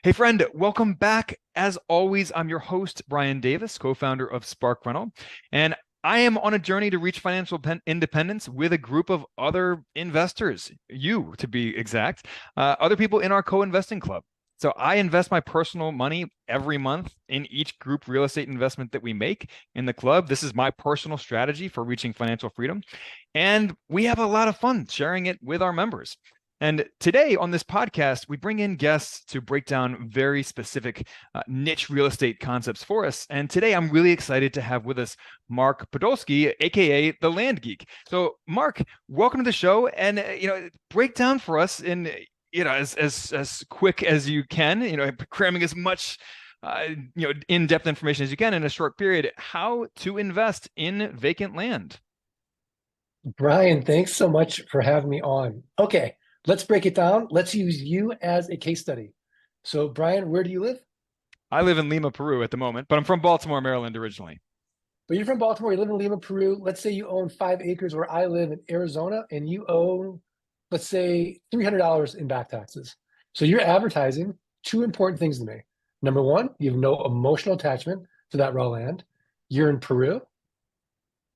Hey, friend, welcome back. As always, I'm your host, Brian Davis, co-founder of Spark Rental, and I am on a journey to reach financial independence with a group of other investors, you to be exact, other people in our co-investing club. So I invest my personal money every month in each group real estate investment that we make in the club. This is my personal strategy for reaching financial freedom. And we have a lot of fun sharing it with our members. And today on this podcast, we bring in guests to break down very specific niche real estate concepts for us. And today I'm really excited to have with us Mark Podolsky, aka the Land Geek. So, Mark, welcome to the show, and break down for us in as quick as you can. Cramming as much in-depth information as you can in a short period. How to invest in vacant land. Brian, thanks so much for having me on. Okay, let's break it down. Let's use you as a case study. So, Brian, where do you live? I live in Lima, Peru at the moment, but I'm from Baltimore, Maryland originally. But you're from Baltimore, you live in Lima, Peru. Let's say you own 5 acres where I live in Arizona, and you own, let's say, $300 in back taxes. So you're advertising two important things to me. Number one, you have no emotional attachment to that raw land. You're in Peru,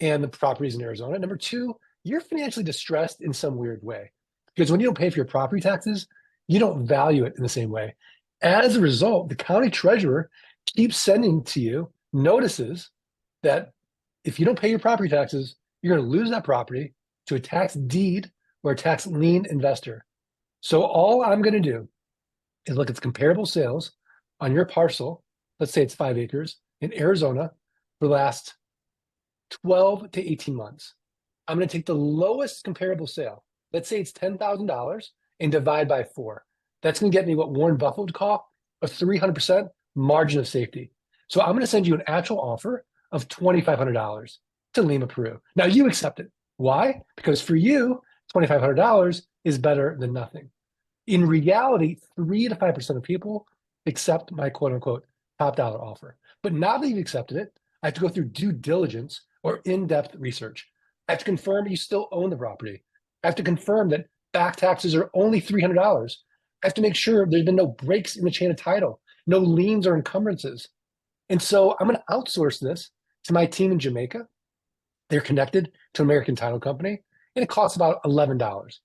and the property's in Arizona. Number two, you're financially distressed in some weird way. Because when you don't pay for your property taxes, you don't value it in the same way. As a result, the county treasurer keeps sending to you notices that if you don't pay your property taxes, you're going to lose that property to a tax deed or a tax lien investor. So all I'm going to do is look at the comparable sales on your parcel. Let's say it's 5 acres in Arizona for the last 12 to 18 months. I'm going to take the lowest comparable sale. Let's say it's $10,000 and divide by 4. That's going to get me what Warren Buffett would call a 300% margin of safety. So I'm going to send you an actual offer of $2,500 to Lima, Peru. Now you accept it. Why? Because for you, $2,500 is better than nothing. In reality, 3 to 5% of people accept my quote unquote top dollar offer. But now that you've accepted it, I have to go through due diligence or in-depth research. I have to confirm you still own the property. I have to confirm that back taxes are only $300. I have to make sure there's been no breaks in the chain of title, no liens or encumbrances. And so I'm going to outsource this to my team in Jamaica. They're connected to an American title company, and it costs about $11.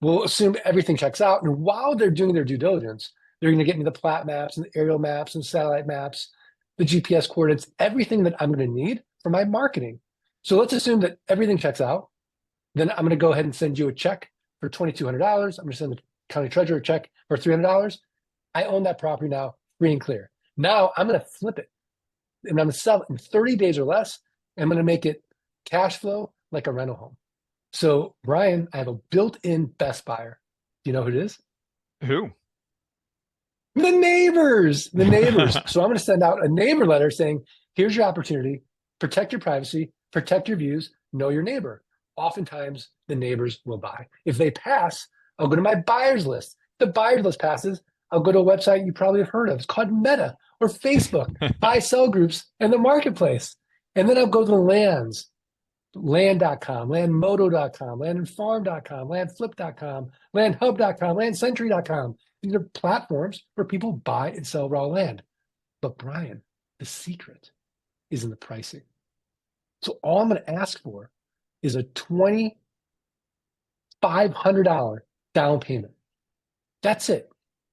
We'll assume everything checks out. And while they're doing their due diligence, they're going to get me the plat maps and the aerial maps and satellite maps, the GPS coordinates, everything that I'm going to need for my marketing. So let's assume that everything checks out. Then I'm going to go ahead and send you a check for $2,200. I'm going to send the county treasurer a check for $300. I own that property now, free and clear. Now I'm going to flip it, and I'm going to sell it in 30 days or less. And I'm going to make it cash flow like a rental home. So, Brian, I have a built-in best buyer. Do you know who it is? Who? The neighbors, the neighbors. So I'm going to send out a neighbor letter saying, here's your opportunity, protect your privacy, protect your views, know your neighbor. Oftentimes the neighbors will buy. If they pass, I'll go to my buyers list. If the buyers list passes, I'll go to a website you probably have heard of. It's called Meta or Facebook, buy sell groups and the marketplace. And then I'll go to the lands, land.com, landmodo.com, landandfarm.com, landflip.com, landhub.com, landcentury.com. These are platforms where people buy and sell raw land. But Brian, the secret is in the pricing. So all I'm going to ask for is a $2,500 down payment. That's it.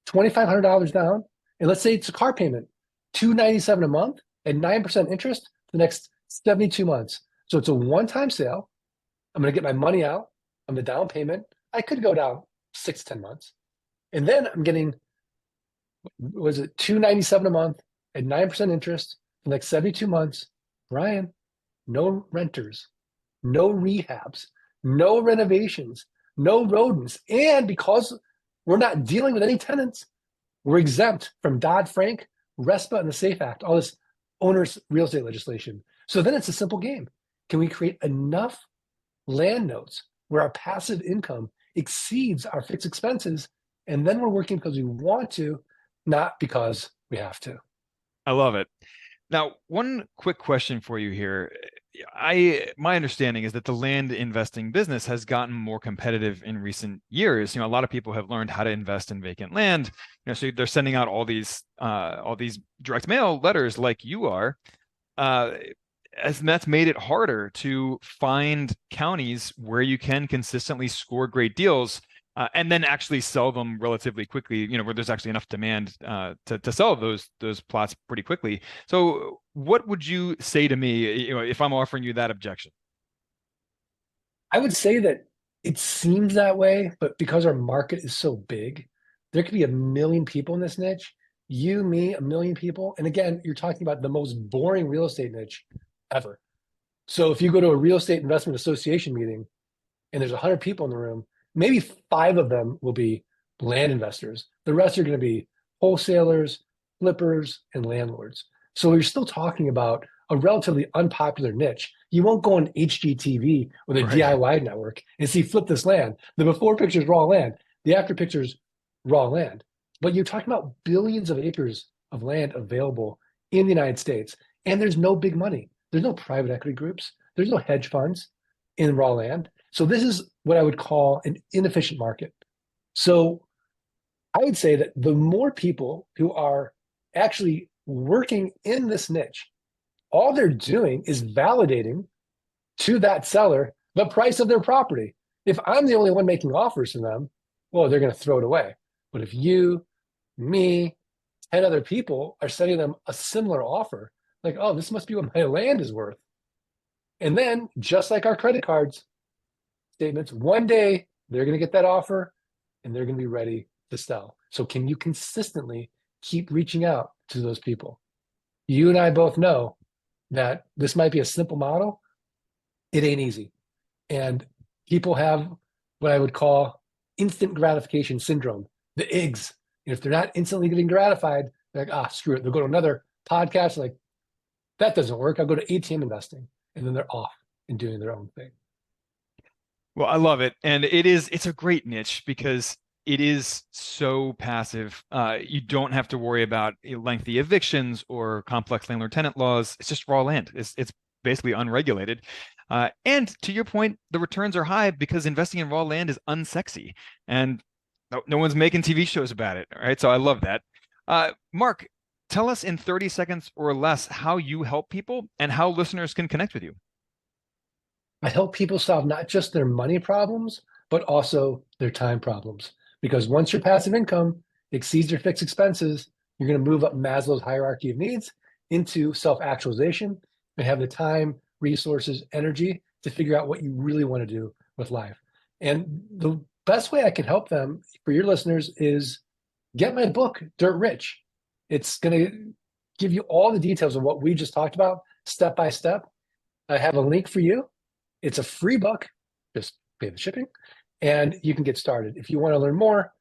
$2,500 down. And let's say it's a car payment, $297 a month and 9% interest for the next 72 months. So it's a one-time sale. I'm going to get my money out on the down payment. I could go down 6 to 10 months. And then I'm getting, was it $297 a month at 9% interest for the next 72 months. Brian, no renters, no rehabs, no renovations, no rodents. And because we're not dealing with any tenants, we're exempt from Dodd-Frank, RESPA, and the SAFE Act, all this owner's real estate legislation. So then it's a simple game. Can we create enough land notes where our passive income exceeds our fixed expenses? And then we're working because we want to, not because we have to. I love it. Now, one quick question for you here. my understanding is that the land investing business has gotten more competitive in recent years. A lot of people have learned how to invest in vacant land. So they're sending out all these direct mail letters like you are. Uh, as that's made it harder to find counties where you can consistently score great deals, and then actually sell them relatively quickly, where there's actually enough demand to sell those plots pretty quickly. So what would you say to me, if I'm offering you that objection? I would say that it seems that way, but because our market is so big, there could be a million people in this niche. You, me, a million people. And again, you're talking about the most boring real estate niche ever. So if you go to a real estate investment association meeting and there's 100 people in the room, maybe five of them will be land investors. The rest are going to be wholesalers, flippers, and landlords. So you're still talking about a relatively unpopular niche. You won't go on HGTV or the Right. DIY network and see flip this land. The before picture is raw land, the after picture is raw land. But you're talking about billions of acres of land available in the United States, and there's no big money. There's no private equity groups. There's no hedge funds in raw land. So this is what I would call an inefficient market. So I would say that the more people who are actually working in this niche, all they're doing is validating to that seller the price of their property. If I'm the only one making offers to them, well, they're going to throw it away. But if you, me, 10 other people are sending them a similar offer, like, oh, this must be what my land is worth. And then, just like our credit cards statements, one day they're going to get that offer and they're going to be ready to sell. So, can you consistently keep reaching out to those people? You and I both know that this might be a simple model. It ain't easy. And people have what I would call instant gratification syndrome, the IGS. And if they're not instantly getting gratified, they're like, screw it. They'll go to another podcast, like, that doesn't work. I'll go to ATM investing. And then they're off and doing their own thing. Well, I love it. And it's a great niche because it is so passive. You don't have to worry about lengthy evictions or complex landlord tenant laws. It's just raw land. It's basically unregulated. And to your point, the returns are high because investing in raw land is unsexy and no one's making TV shows about it. All right. So I love that. Mark, tell us in 30 seconds or less how you help people and how listeners can connect with you. I help people solve not just their money problems, but also their time problems. Because once your passive income exceeds your fixed expenses, you're going to move up Maslow's hierarchy of needs into self-actualization and have the time, resources, energy to figure out what you really want to do with life. And the best way I can help them for your listeners is get my book, Dirt Rich. It's going to give you all the details of what we just talked about, step by step. I have a link for you. It's a free book, just pay the shipping, and you can get started. If you want to learn more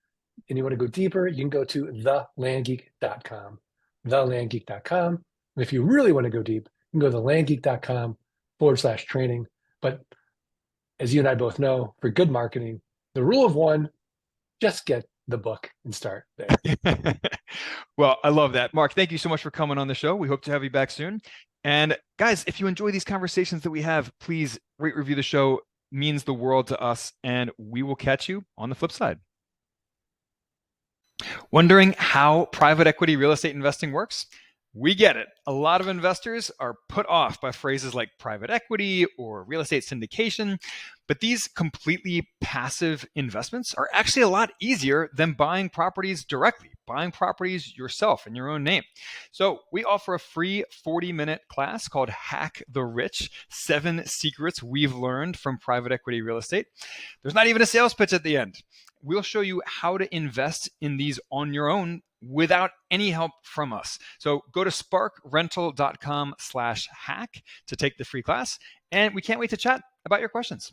and you want to go deeper, you can go to thelandgeek.com, thelandgeek.com. And if you really want to go deep, you can go to thelandgeek.com/training. But as you and I both know, for good marketing, the rule of one, just get the book and start there. Well, I love that. Mark, thank you so much for coming on the show. We hope to have you back soon. And guys, if you enjoy these conversations that we have, please rate, review the show. It means the world to us, and we will catch you on the flip side. Wondering how private equity real estate investing works? We get it. A lot of investors are put off by phrases like private equity or real estate syndication, but these completely passive investments are actually a lot easier than buying properties directly, buying properties yourself in your own name. So we offer a free 40-minute class called Hack the Rich, 7 Secrets We've Learned from Private Equity Real Estate. There's not even a sales pitch at the end. We'll show you how to invest in these on your own without any help from us. So go to sparkrental.com/hack to take the free class. And we can't wait to chat about your questions.